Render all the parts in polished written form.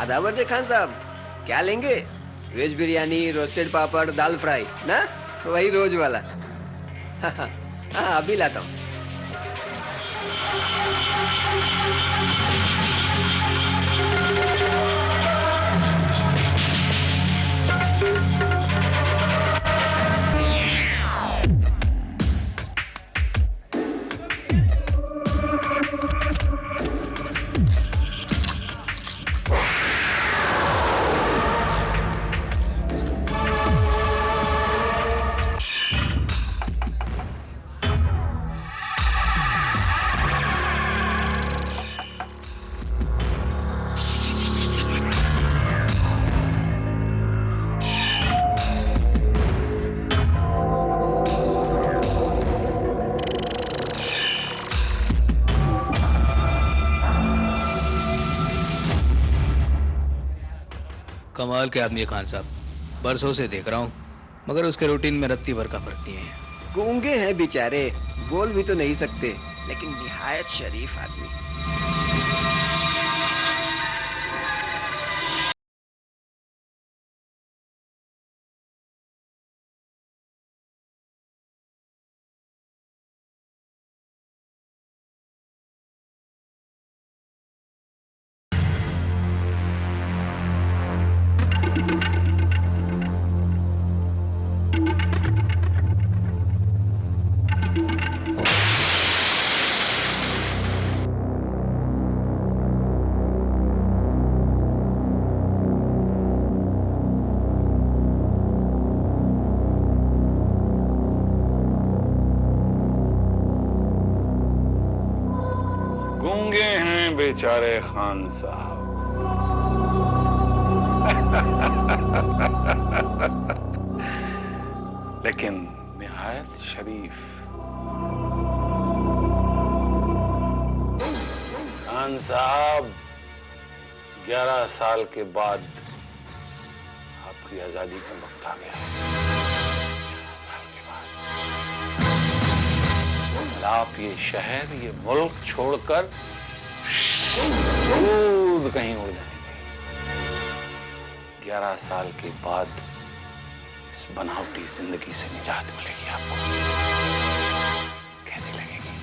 आदाबर दे खान साहब, क्या लेंगे? वेज बिरयानी, रोस्टेड पापड़, दाल फ्राई ना, वही रोज वाला। हाँ हाँ हाँ, अभी लाता हूँ। कमाल के आदमी है खान साहब, बरसों से देख रहा हूँ, मगर उसके रूटीन में रत्ती भर का फर्क नहीं है। गूंगे हैं बेचारे, बोल भी तो नहीं सकते, लेकिन निहायत शरीफ आदमी। गूंगे हैं बेचारे खान साहब। लेकिन निहायत शरीफ। खान साहब, 11 साल के बाद आपकी आजादी का वक्त आ गया। 11 साल के बाद आप ये शहर, ये मुल्क छोड़कर दूर कहीं उड़ जाएंगे। 11 साल के बाद इस बनावटी जिंदगी से निजात मिलेगी आपको। कैसी लगेगी?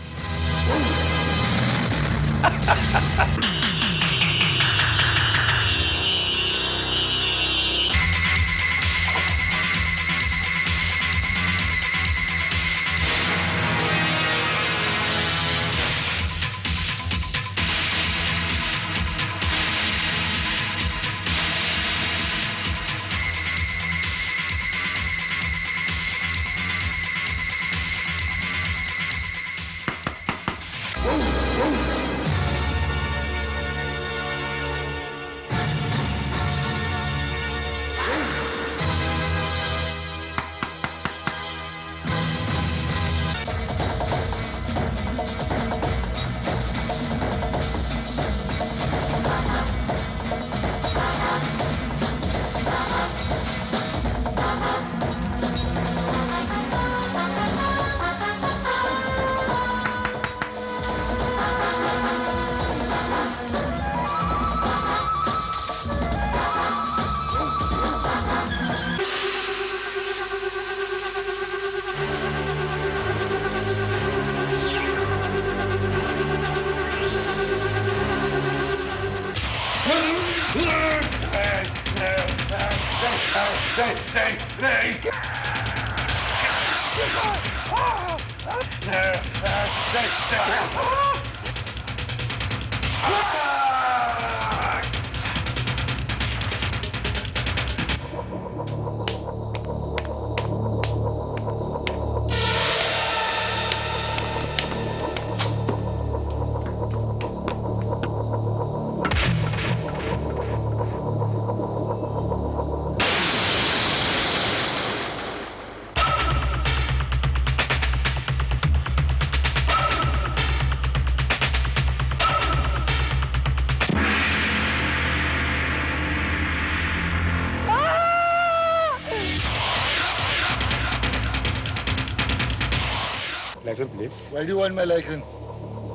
License please. Why do you want my license?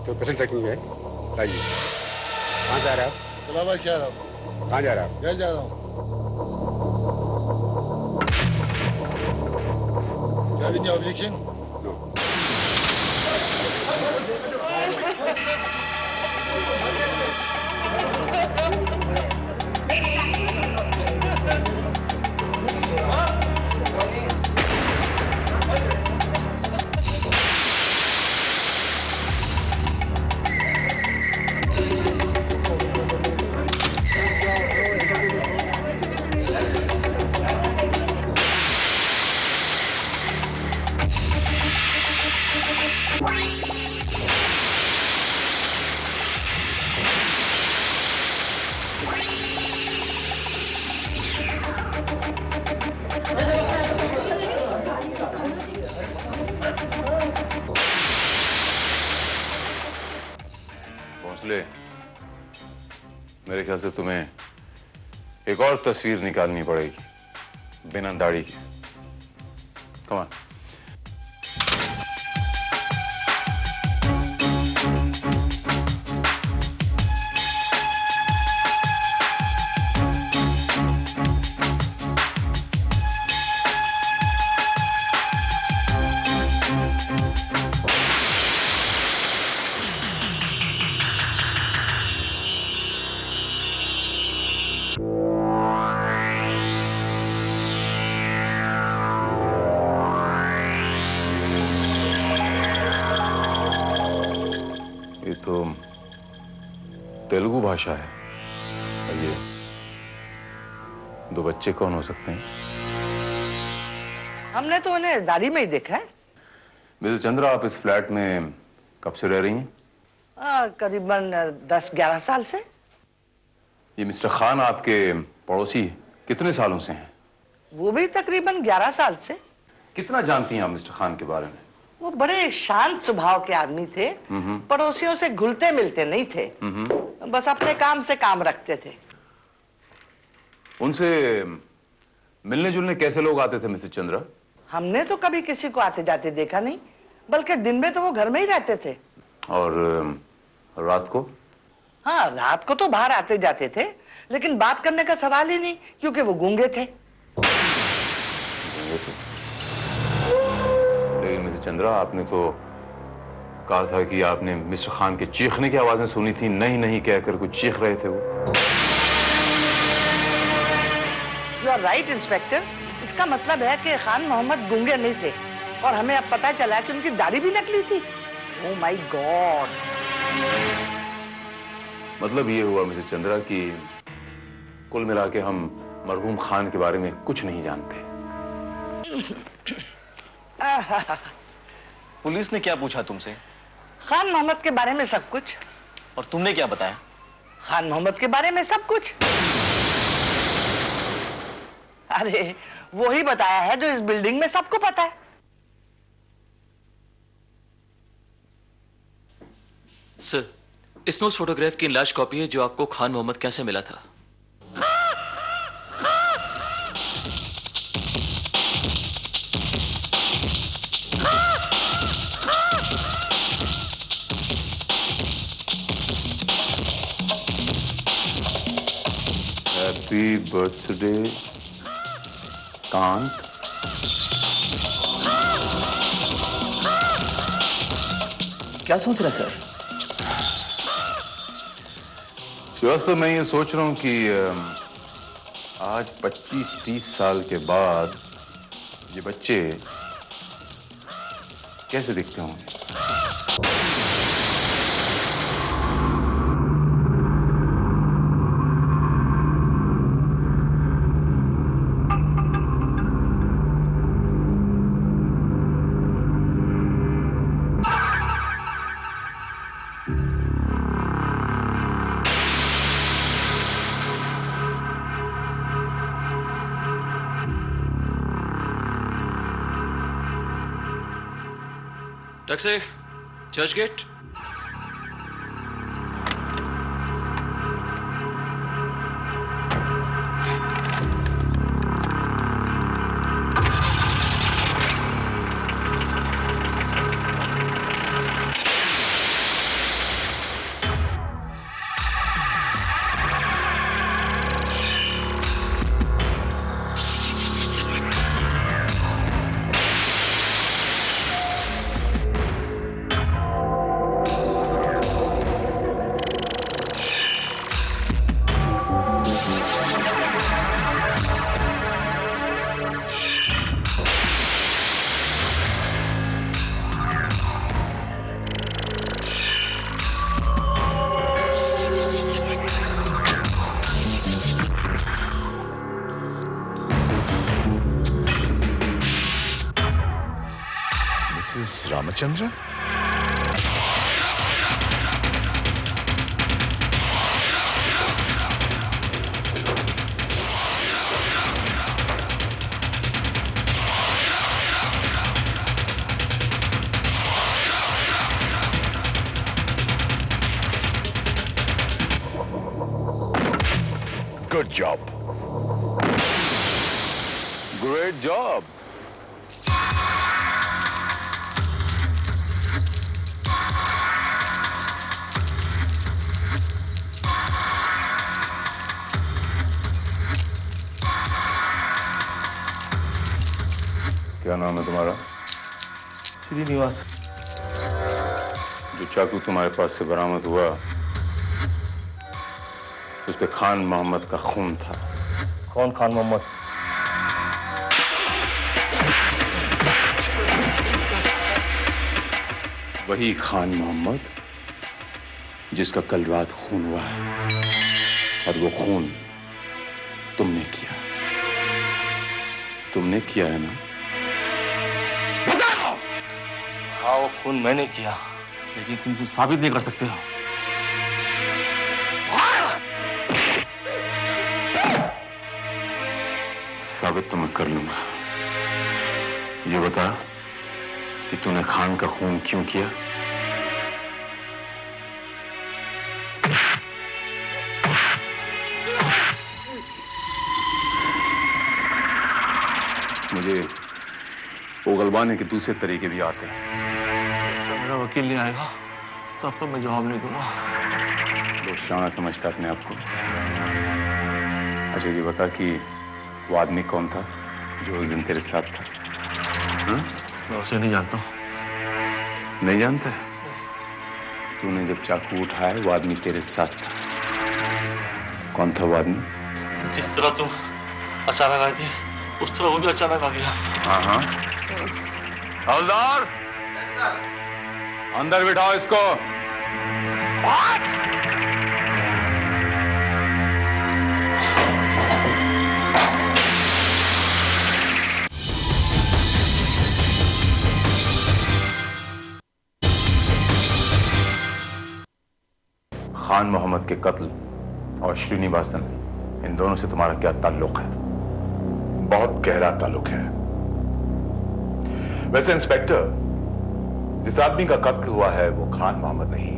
तो पेशेंट ट्रैकिंग है, लाइए। कहाँ से आ रहे हैं आप? इलाहाबाद क्या रहा हूँ? कहाँ जा रहे हैं आप? घर जा रहा हूँ। क्या भी नहीं ऑब्जेक्शन? नो। भोंसले, मेरे ख्याल से तुम्हें एक और तस्वीर निकालनी पड़ेगी बिना दाढ़ी के। Come on. ये तो तेलुगु भाषा है। और ये दो बच्चे कौन हो सकते हैं? हमने तो उन्हें दाढ़ी में ही देखा है। मिसेस चंद्रा, आप इस फ्लैट में कब से रह रही हैं? करीबन 10-11 साल से। ये मिस्टर खान आपके पड़ोसी कितने सालों से हैं? वो भी तकरीबन 11 साल से। कितना जानती हैं आप मिस्टर खान के बारे में? वो बड़े शांत स्वभाव के आदमी थे, पड़ोसियों से घुलते मिलते नहीं थे, बस अपने काम से काम रखते थे। उनसे मिलने जुलने कैसे लोग आते थे मिसेस चंद्रा? हमने तो कभी किसी को आते जाते देखा नहीं, बल्कि दिन में तो वो घर में ही रहते थे। और रात को? हाँ, रात को तो बाहर आते जाते थे, लेकिन बात करने का सवाल ही नहीं, क्योंकि वो गूंगे थे। लेकिन मिसेस चंद्रा, आपने तो कहा था कि आपने मिस्टर खान के चीखने की आवाजें सुनी थी। नहीं नहीं कहकर कुछ चीख रहे थे वो। You are right inspector. इसका मतलब है कि खान मोहम्मद गूंगे नहीं थे, और हमें अब पता चला कि उनकी दाढ़ी भी नकली थी। Oh my God. मतलब ये हुआ मिसेस चंद्रा कि कुल मिला के हम मरहूम खान के बारे में कुछ नहीं जानते। पुलिस ने क्या पूछा तुमसे? खान मोहम्मद के बारे में सब कुछ। और तुमने क्या बताया? खान मोहम्मद के बारे में सब कुछ। अरे वो ही बताया है जो इस बिल्डिंग में सबको पता है। सर, इस नोट फोटोग्राफ की लार्ज कॉपी है जो आपको खान मोहम्मद कैसे मिला था। Happy birthday Kant. क्या सोच रहा है सर? श्रीवास्तव, मैं ये सोच रहा हूं कि आज 25-30 साल के बाद ये बच्चे कैसे दिखते होंगे। Taxi, Churchgate. Mrs. Ramachandran? Good job. Great job. क्या नाम है तुम्हारा? श्रीनिवास। जो चाकू तुम्हारे पास से बरामद हुआ उस पे खान मोहम्मद का खून था। कौन खान मोहम्मद? वही खान मोहम्मद जिसका कल रात खून हुआ है, और वो खून तुमने किया। तुमने किया है ना? हाँ, वो खून मैंने किया, लेकिन तुम कुछ साबित नहीं कर सकते हो। साबित तो मैं कर लूंगा। ये बता कि तूने खान का खून क्यों किया? मुझे उगलवाने के दूसरे तरीके भी आते हैं। तो मेरा वकील नहीं आएगा तब तो मैं जवाब नहीं दूंगा। बहुत शाना समझता अपने आप को। अच्छा ये बता कि वो आदमी कौन था जो उस दिन तेरे साथ था? हाँ? मैं उसे नहीं जानता। नहीं जानता? तूने जब चाकू उठाया वो आदमी तेरे साथ था। कौन था वो आदमी? जिस तरह तुम अचानक आए थे उस तरह वो भी अचानक आ गया। हाँ हाँ। हवलदार, अंदर बिठाओ इसको। खान मोहम्मद के कत्ल और श्रीनिवासन, इन दोनों से तुम्हारा क्या ताल्लुक है? बहुत गहरा ताल्लुक है। वैसे इंस्पेक्टर, जिस आदमी का कत्ल हुआ है वो खान मोहम्मद नहीं,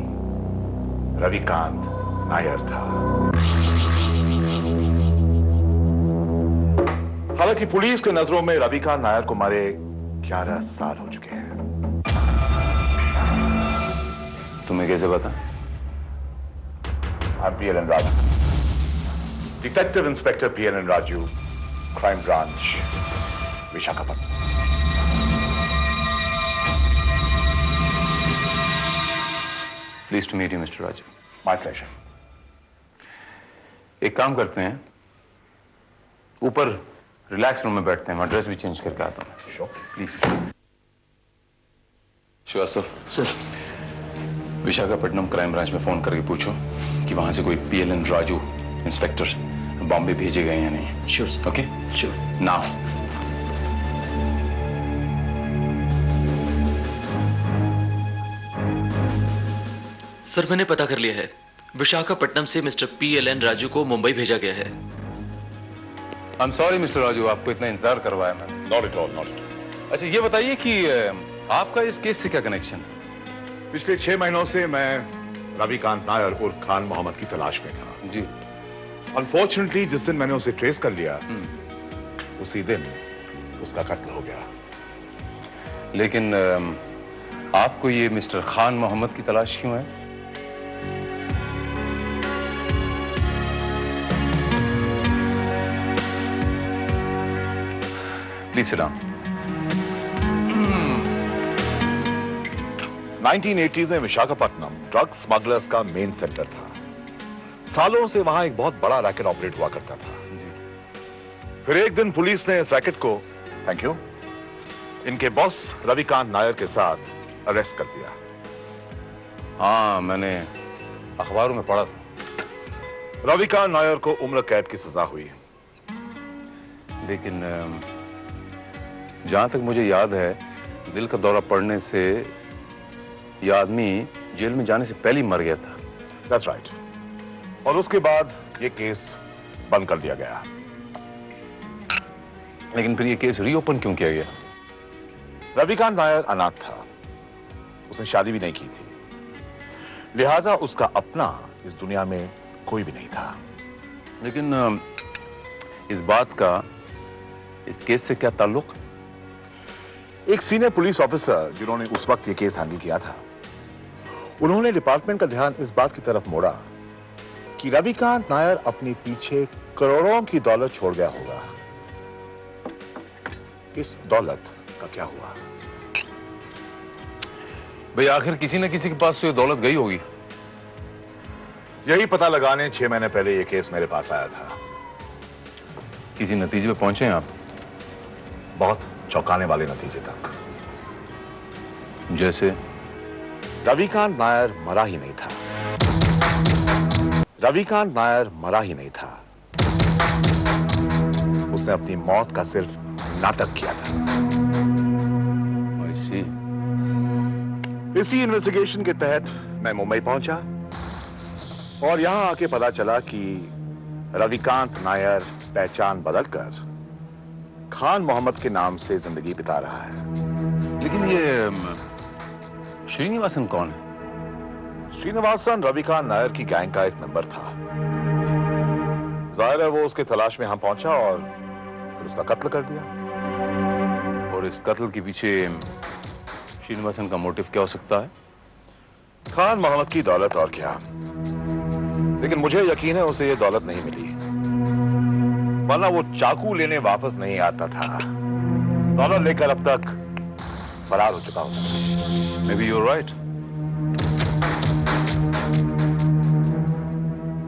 रविकांत नायर था। हालांकि पुलिस की नजरों में रविकांत नायर को मारे 11 साल हो चुके हैं। तुम्हें कैसे पता? PNN Raju, detective inspector PNN Raju, crime branch, Visakhapatnam. Pleased to meet you, Mr. Raju. My pleasure. एक काम करते हैं, ऊपर रिलैक्स रूम में बैठते हैं, मैं ड्रेस भी चेंज करके आता हूँ। Sure. Please. Srivastava sir, Visakhapatnam crime branch में फोन करके पूछो कि वहां से कोई PLN राजू इंस्पेक्टर बॉम्बे भेजे गए या नहीं। Sure sir. Okay sure. Now sir मैंने पता कर लिया है, विशाखापट्टनम से मिस्टर PLN राजू को मुंबई भेजा गया है। I am sorry mister Raju, आपको इतना इंतजार करवाया मैंने। Not at all, not at all. अच्छा ये बताइए कि आपका इस केस से क्या कनेक्शन है? पिछले 6 महीनों से मैं रविकांत नायर उर्फ खान मोहम्मद की तलाश में था। जी। अनफॉर्चुनेटली जिस दिन मैंने उसे ट्रेस कर लिया, उसी दिन उसका कत्ल हो गया। लेकिन आपको ये मिस्टर खान मोहम्मद की तलाश क्यों है? Please sit down. 1980s में विशाखापट्टनम ड्रग स्मगलर्स का मेन सेंटर था। सालों से वहां एक बहुत बड़ा रैकेट ऑपरेट हुआ करता था। फिर एक दिन पुलिस ने इस रैकेट को, थैंक यू, इनके बॉस रविकांत नायर के साथ अरेस्ट कर दिया। हाँ, मैंने अखबारों में पढ़ा था। रविकांत नायर को उम्र कैद की सजा हुई। लेकिन जहां तक मुझे याद है, दिल का दौरा पड़ने से यह आदमी जेल में जाने से पहले ही मर गया था। That's right. और उसके बाद ये केस बंद कर दिया गया। लेकिन फिर ये केस रीओपन क्यों किया गया? रविकांत नायर अनाथ था, उसने शादी भी नहीं की थी, लिहाजा उसका अपना इस दुनिया में कोई भी नहीं था। लेकिन इस बात का इस केस से क्या ताल्लुक? एक सीनियर पुलिस ऑफिसर जिन्होंने उस वक्त ये केस हैंडल किया था, उन्होंने डिपार्टमेंट का ध्यान इस बात की तरफ मोड़ा कि रविकांत नायर अपने पीछे करोड़ों की दौलत छोड़ गया होगा। इस दौलत का क्या हुआ? भाई आखिर किसी न किसी के पास तो ये दौलत गई होगी। यही पता लगाने 6 महीने पहले ये केस मेरे पास आया था। किसी नतीजे पे पहुंचे हैं आप? बहुत चौंकाने वाले नतीजे तक। जैसे? रविकांत नायर मरा ही नहीं था। रविकांत नायर मरा ही नहीं था, उसने अपनी मौत का सिर्फ नाटक किया था। I see. इसी इन्वेस्टिगेशन के तहत मैं मुंबई पहुंचा और यहां आके पता चला कि रविकांत नायर पहचान बदलकर खान मोहम्मद के नाम से जिंदगी बिता रहा है। लेकिन ये श्रीनिवासन कौन है? श्रीनिवासन रविकांत नायर की गैंग का एक मेंबर था। जाहिर है वो उसके तलाश में यहां पहुंचा और फिर उसका कत्ल कर दिया। और इस कत्ल के पीछे श्रीनिवासन का मोटिव क्या हो सकता है? खान मोहम्मद की दौलत, और क्या। लेकिन मुझे यकीन है उसे ये दौलत नहीं मिली, वरना वो चाकू लेने वापस नहीं आता था। दौलत लेकर अब तक फरार हो चुका होता। Maybe you're right.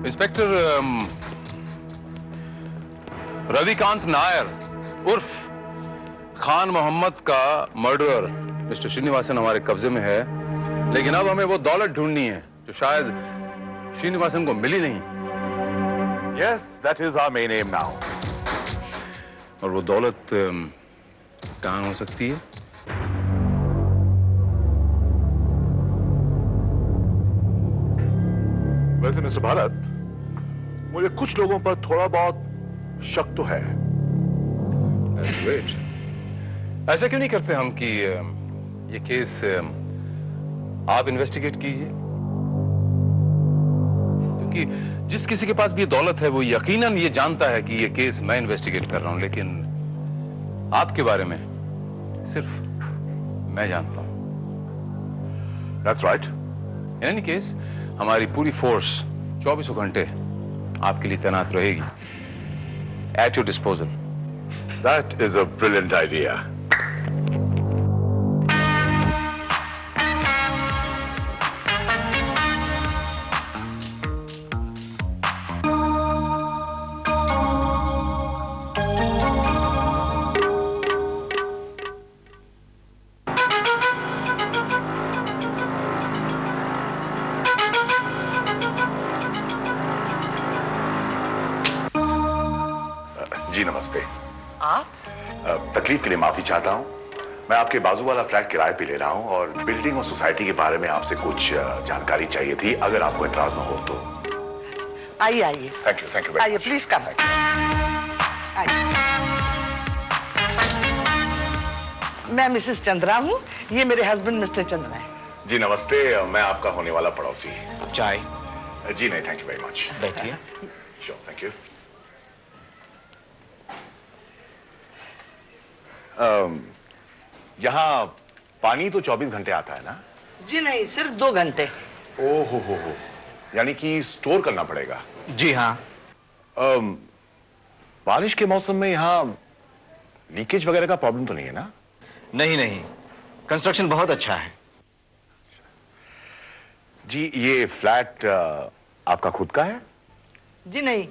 Inspector, Ravikant Nair उर्फ खान मोहम्मद का मर्डरर मिस्टर श्रीनिवासन हमारे कब्जे में है, लेकिन अब हमें वो दौलत ढूंढनी है जो शायद श्रीनिवासन को मिली नहीं। Yes, that is our main aim now. और वो दौलत कहां हो सकती है? वैसे मिस्टर भारत, मुझे कुछ लोगों पर थोड़ा बहुत शक तो है। ग्रेट। ऐसा क्यों नहीं करते हम कि ये केस आप इन्वेस्टिगेट कीजिए? क्योंकि जिस किसी के पास भी ये दौलत है वो यकीनन ये जानता है कि ये केस मैं इन्वेस्टिगेट कर रहा हूं, लेकिन आपके बारे में सिर्फ मैं जानता हूं। That's right. In any case हमारी पूरी फोर्स 24 घंटे आपके लिए तैनात रहेगी, at your disposal. That is a brilliant idea. जी नमस्ते। आप? तकलीफ के लिए माफी चाहता हूँ। मैं आपके बाजू वाला फ्लैट किराए पे ले रहा हूँ और बिल्डिंग और सोसाइटी के बारे में आपसे कुछ जानकारी चाहिए थी, अगर आपको एतराज ना हो तो। आइए आइए। थैंक यू आइए प्लीज कम। आइए। मैं मिसेस चंद्रा हूँ, ये मेरे हस्बैंड मिस्टर चंद्रा है। जी नमस्ते, मैं आपका होने वाला पड़ोसी। चाय? जी नहीं, थैंक यू वेरी मच। बैठिए। Sure, thank you. यहाँ पानी तो 24 घंटे आता है ना? जी नहीं, सिर्फ 2 घंटे। ओहो हो, यानी कि स्टोर करना पड़ेगा। जी हाँ। बारिश के मौसम में यहाँ लीकेज वगैरह का प्रॉब्लम तो नहीं है ना? नहीं नहीं, कंस्ट्रक्शन बहुत अच्छा है। जी ये फ्लैट आपका खुद का है? जी नहीं,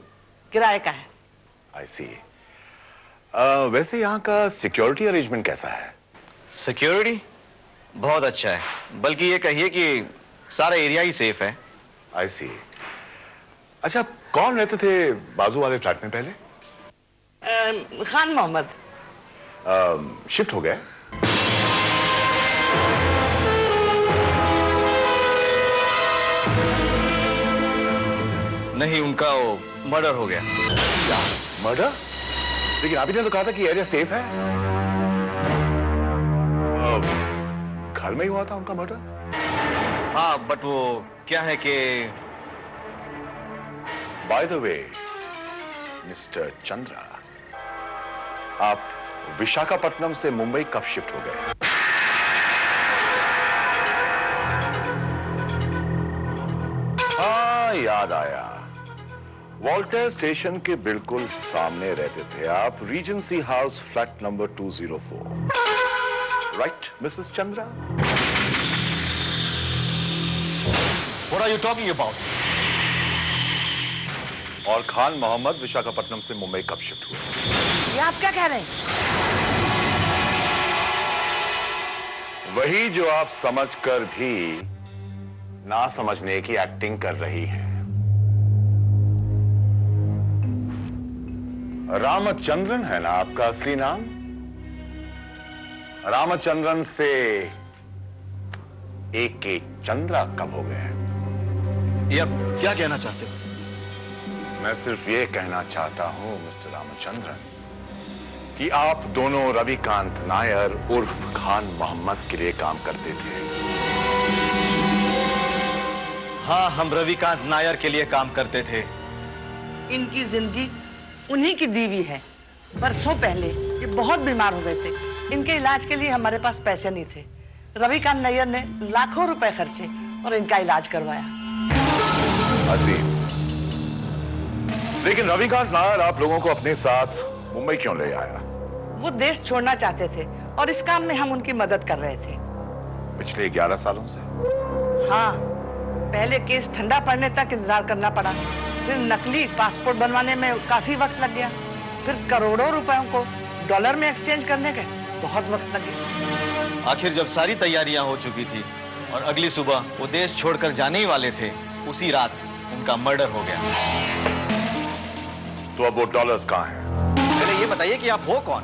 किराए का है। आई सी। वैसे यहाँ का सिक्योरिटी अरेंजमेंट कैसा है? सिक्योरिटी बहुत अच्छा है, बल्कि ये कहिए कि सारा एरिया ही सेफ है। आई सी। अच्छा, कौन रहते थे बाजू वाले फ्लैट में पहले? खान मोहम्मद। शिफ्ट हो गए? नहीं, उनका वो मर्डर हो गया। क्या मर्डर? लेकिन आपने तो कहा था कि एरिया सेफ है। घर में ही हुआ था उनका मर्डर? हाँ, बट वो क्या है कि by the way mister Chandra, आप विशाखापट्टनम से मुंबई कब शिफ्ट हो गए? हाँ, याद आया। वॉल्टर स्टेशन के बिल्कुल सामने रहते थे आप, Regency house flat number 204, right Mrs Chandra? What are you talking about? और खान मोहम्मद विशाखापट्टनम से मुंबई कब शिफ्ट हुए? ये आप क्या कह रहे हैं? वही जो आप समझकर भी ना समझने की एक्टिंग कर रही है। रामचंद्रन है ना आपका असली नाम? रामचंद्रन से एक चंद्रा कब हो गए? ये आप क्या कहना चाहते हो? मैं सिर्फ ये कहना चाहता हूं मिस्टर रामचंद्रन कि आप दोनों रविकांत नायर उर्फ खान मोहम्मद के लिए काम करते थे। हाँ, हम रविकांत नायर के लिए काम करते थे। इनकी जिंदगी उन्हीं की दीवी है। बरसों पहले ये बहुत बीमार हो गए थे। इनके इलाज के लिए हमारे पास पैसे नहीं थे। रविकांत नायर ने लाखों रुपए खर्चे और इनका इलाज करवाया। लेकिन रविकांत नायर आप लोगों को अपने साथ मुंबई क्यों ले आया? वो देश छोड़ना चाहते थे और इस काम में हम उनकी मदद कर रहे थे। पिछले 11 सालों से? हाँ, पहले केस ठंडा पड़ने तक इंतजार करना पड़ा, फिर नकली पासपोर्ट बनवाने में काफी वक्त लग गया, फिर करोड़ों रुपयों को डॉलर में एक्सचेंज करने के बहुत वक्त लग गया। आखिर जब सारी तैयारियां हो चुकी थी और अगली सुबह वो देश छोड़कर जाने ही वाले थे, उसी रात उनका मर्डर हो गया। तो अब वो डॉलर्स कहां हैं? पहले ये बताइए कि आप हो कौन?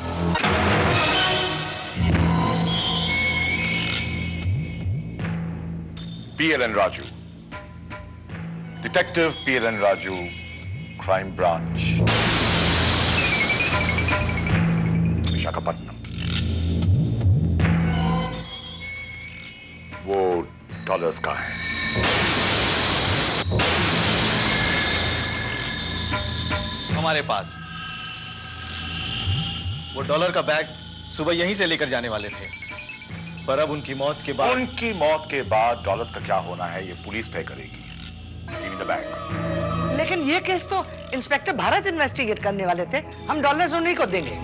PLN Raju, detective PLN Raju, crime branch, Visakhapatnam. वो डॉलर्स कहां हैं? हमारे पास। वो डॉलर का बैग सुबह यहीं से लेकर जाने वाले थे, पर अब उनकी मौत के बाद डॉलर्स का क्या होना है ये पुलिस तय करेगी। Give me the bag. लेकिन ये केस तो इंस्पेक्टर भारत इन्वेस्टिगेट करने वाले थे, हम डॉलर्स उन्हीं को देंगे।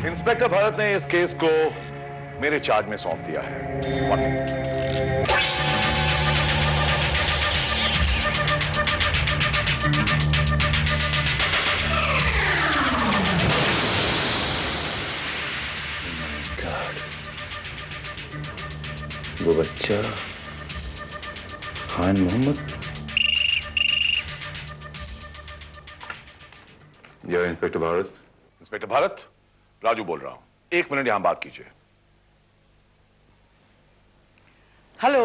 इंस्पेक्टर भारत ने इस केस को मेरे चार्ज में सौंप दिया है। 1 मिनट। वो बच्चा खान मोहम्मद। यह इंस्पेक्टर भारत। इंस्पेक्टर भारत, राजू बोल रहा हूं। 1 मिनट यहां बात कीजिए। Hello,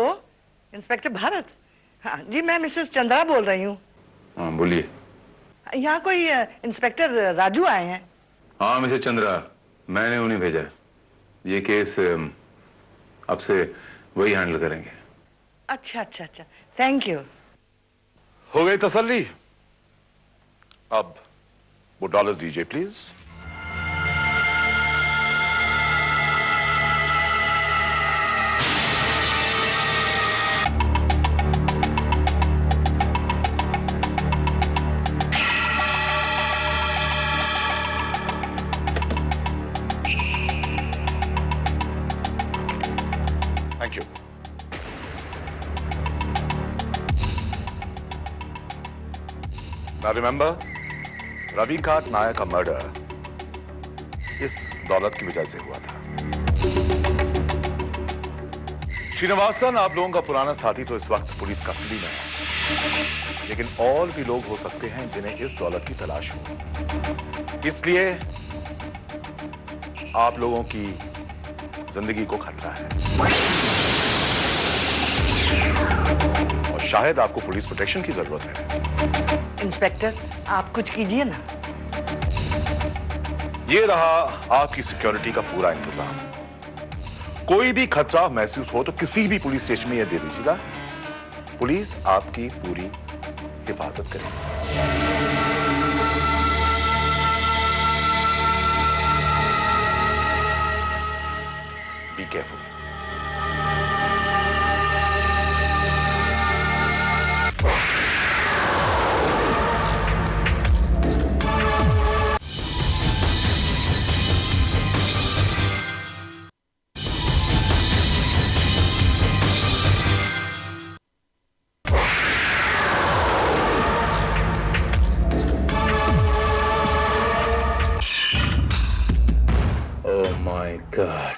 inspector Bharat. हाँ जी, मैं मिसेस चंद्रा बोल रही हूँ। हाँ बोलिए। यहाँ कोई इंस्पेक्टर राजू आए हैं। हाँ मिसेस चंद्रा, मैंने उन्हें भेजा है। ये केस अब से वही हैंडल करेंगे। अच्छा अच्छा अच्छा, थैंक यू। हो गई तसल्ली? अब वो डॉलर्स दीजिए please. Thank you. Now remember, Ravikant Nair का मर्डर इस दौलत की वजह से हुआ था। श्रीनिवासन आप लोगों का पुराना साथी तो इस वक्त पुलिस कस्टडी में है, लेकिन और भी लोग हो सकते हैं जिन्हें इस दौलत की तलाश हो। इसलिए आप लोगों की जिंदगी को खतरा है और शायद आपको पुलिस प्रोटेक्शन की जरूरत है। इंस्पेक्टर, आप कुछ कीजिए ना। ये रहा आपकी सिक्योरिटी का पूरा इंतजाम। कोई भी खतरा महसूस हो तो किसी भी पुलिस स्टेशन में यह दे दीजिएगा, पुलिस आपकी पूरी हिफाजत करेगी। Be careful. Oh my God.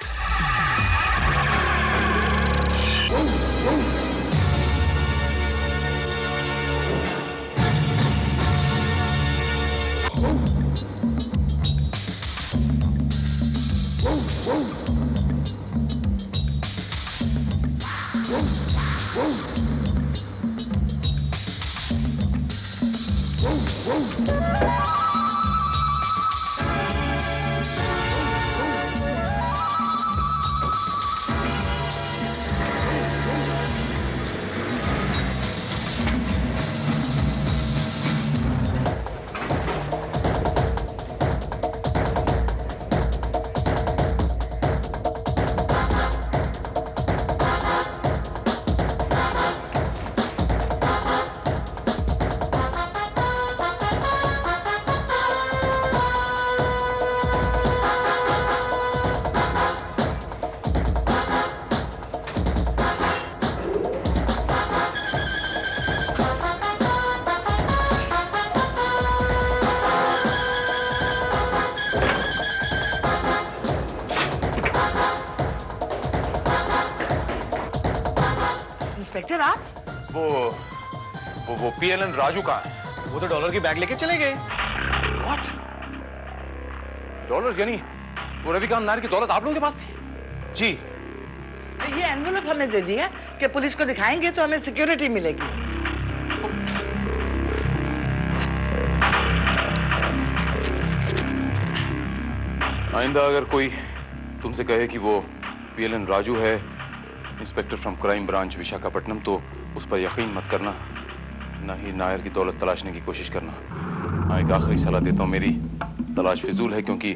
Inspector, आप वो PLN राजू कहाँ है? वो तो डॉलर की बैग लेके चले गए। What? डॉलर्स यानी वो रविकांत नायर की दौलत आप लोगों के पास थी? जी। ये एनवेलप हमें दे दिया कि पुलिस को दिखाएंगे तो हमें सिक्योरिटी मिलेगी। आइंदा अगर कोई तुमसे कहे कि वो PLN राजू है, inspector from crime branch Visakhapatnam, तो उस पर यकीन मत करना, ना ही नायर की दौलत तलाशने की कोशिश करना। हाँ, एक आखिरी सलाह देता हूँ, मेरी तलाश फिजूल है क्योंकि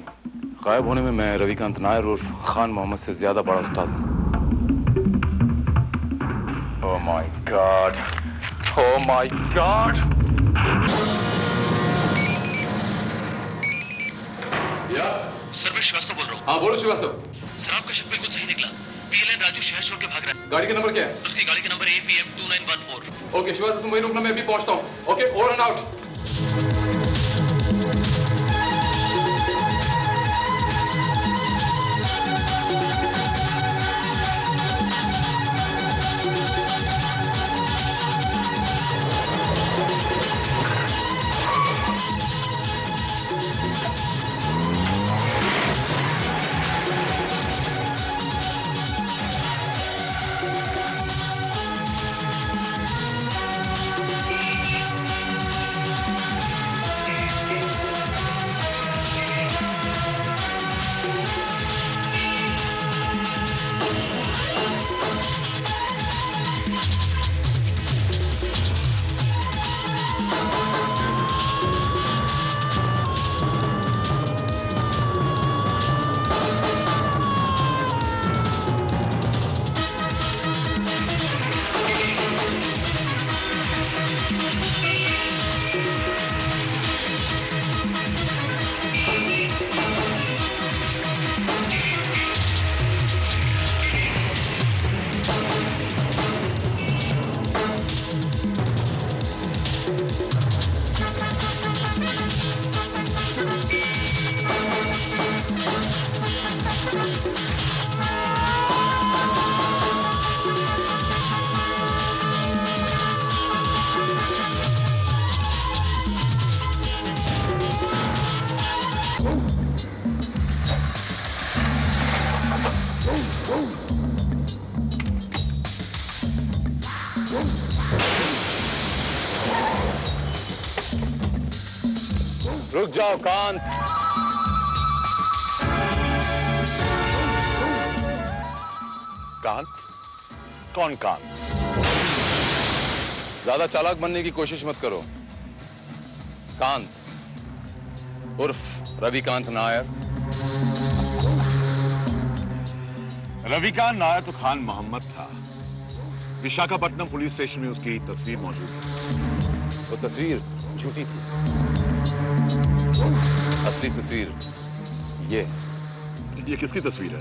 गायब होने में मैं रविकांत नायर उर्फ खान मोहम्मद से ज्यादा बड़ा उस्ताद हूँ। Oh my God, oh my God. या सर, मैं श्रीवास्तव बोल रहा हूँ। हाँ बोलो श्रीवास्तव। सर, आपका शक बिल्कुल सही निकला। PLN राजू शहर छोड़ के भाग रहा है। गाड़ी का नंबर क्या है? उसकी गाड़ी का नंबर APM 2914। ओके श्रीवास्तव, तुम वहीं रुकना, मैं अभी पहुंचता हूँ। Okay, over and out. रुक जाओ कांत। कांत? कौन कांत? ज्यादा चालाक बनने की कोशिश मत करो। कांत उर्फ रविकांत नायर। रविकांत नायर तो खान मोहम्मद था। विशाखापट्टनम पुलिस स्टेशन में उसकी तस्वीर मौजूद है। वो तस्वीर झूठी थी। असली तस्वीर ये किसकी तस्वीर है?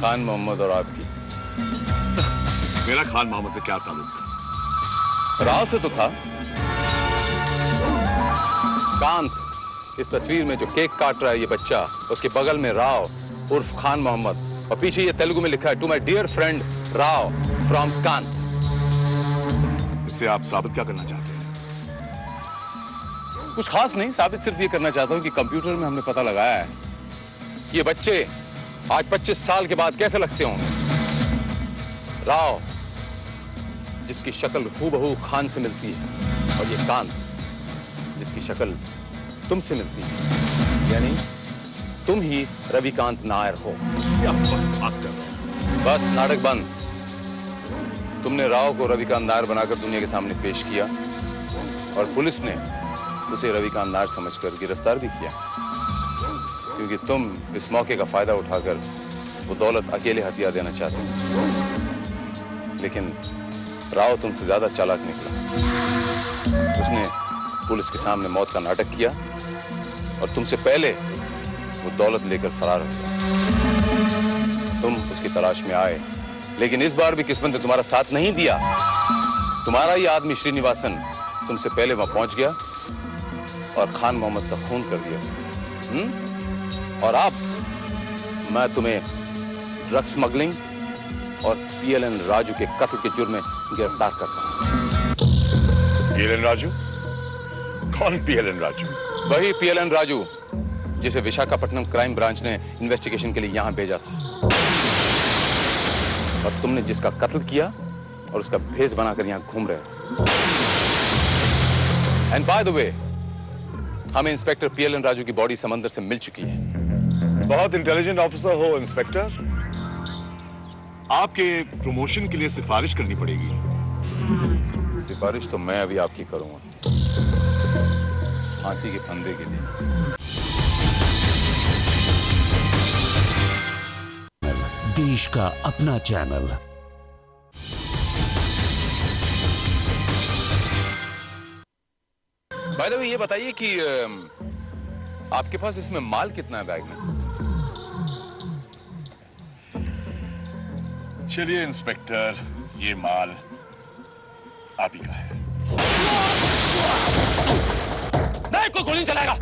खान मोहम्मद और आपकी। मेरा खान मोहम्मद से क्या ताल्लुक था? राव से तो था। कांत, इस तस्वीर में जो केक काट रहा है ये बच्चा, उसके बगल में राव उर्फ खान मोहम्मद, और पीछे ये तेलुगु में लिखा है, to my dear friend Rao from Kant. इससे आप साबित क्या करना चाहते हैं? कुछ खास नहीं, साबित सिर्फ ये करना चाहता हूं कि कंप्यूटर में हमने पता लगाया है कि ये बच्चे आज 25 साल के बाद कैसे लगते होंगे। राव जिसकी शक्ल हूबहू खान से मिलती है, और ये कांत जिसकी शक्ल तुमसे मिलती है, यानी तुम ही रविकांत नायर हो। बस नाटक बंद। तुमने राव को रविकांत नायर बनाकर दुनिया के सामने पेश किया, और पुलिस ने उसे रविकांत नायर समझकर गिरफ्तार भी किया, क्योंकि तुम इस मौके का फायदा उठाकर वो दौलत अकेले हथिया देना चाहते हो। लेकिन राव तुमसे ज्यादा चालाक निकला। उसने पुलिस के सामने मौत का नाटक किया, और तुमसे पहले वो दौलत लेकर फरार हो गया। तुम उसकी तलाश में आए, लेकिन इस बार भी किस्मत ने तुम्हारा साथ नहीं दिया। तुम्हारा ही आदमी श्रीनिवासन तुमसे पहले वहां पहुंच गया और खान मोहम्मद का खून कर दिया उसने। और अब मैं तुम्हें ड्रग स्मगलिंग और PLN राजू के कत्ल के जुर्म में गिरफ्तार करता हूं। PLN राजू? कौन PLN राजू? वही PLN राजू जिसे विशाखापट्टनम क्राइम ब्रांच ने इन्वेस्टिगेशन के लिए यहां भेजा था, और तुमने जिसका कत्ल किया और उसका भेष बनाकर यहां घूम रहे हो। एंड बाय द वे, हमें इंस्पेक्टर PLN राजू की बॉडी समंदर से मिल चुकी है। बहुत इंटेलिजेंट ऑफिसर हो इंस्पेक्टर। आपके प्रमोशन के लिए सिफारिश करनी पड़ेगी। सिफारिश तो मैं अभी आपकी करूंगा, फांसी के फंदे के लिए। देश का अपना चैनल। बाय द वे, ये बताइए कि आपके पास इसमें माल कितना है बैग में? चलिए इंस्पेक्टर, ये माल आप ही का है। नहीं, कोई गोली चलाएगा।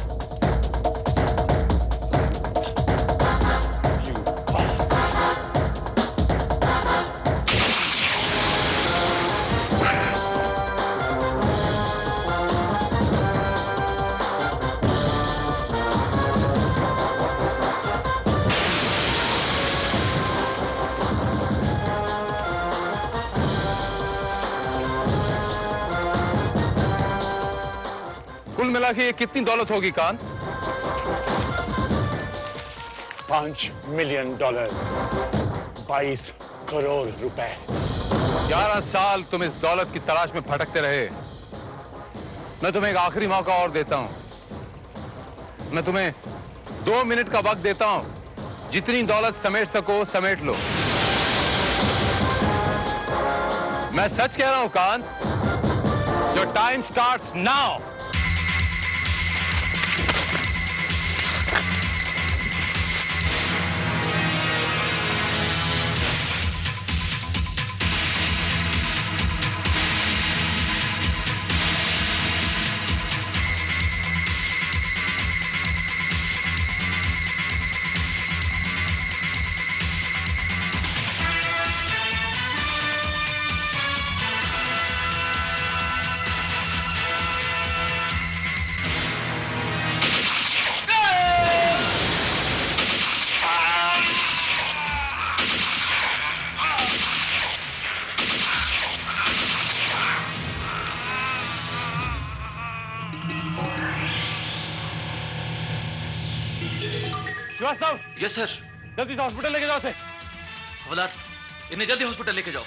कुल मिला के ये कितनी दौलत होगी कांत? $5 मिलियन, 22 करोड़ रुपए। 11 साल तुम इस दौलत की तलाश में भटकते रहे। मैं तुम्हें एक आखिरी मौका और देता हूं। मैं तुम्हें 2 मिनट का वक्त देता हूं। जितनी दौलत समेट सको समेट लो। मैं सच कह रहा हूं Kant. Your time starts now. शिवाज साहब, यस सर। जल्दी से हॉस्पिटल लेके जाओ उसे। हवलदार, इन्हें जल्दी हॉस्पिटल लेके जाओ।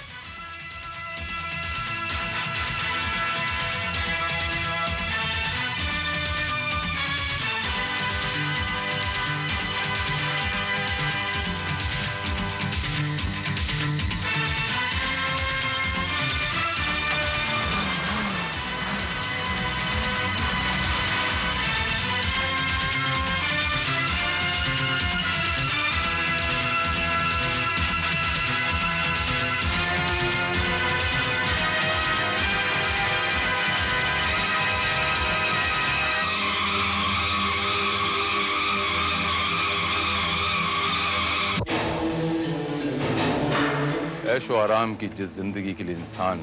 ऐशो आराम की जिस जिंदगी के लिए इंसान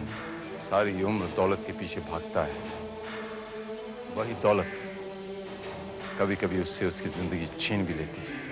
सारी उम्र दौलत के पीछे भागता है, वही दौलत कभी कभी उससे उसकी जिंदगी छीन भी लेती है।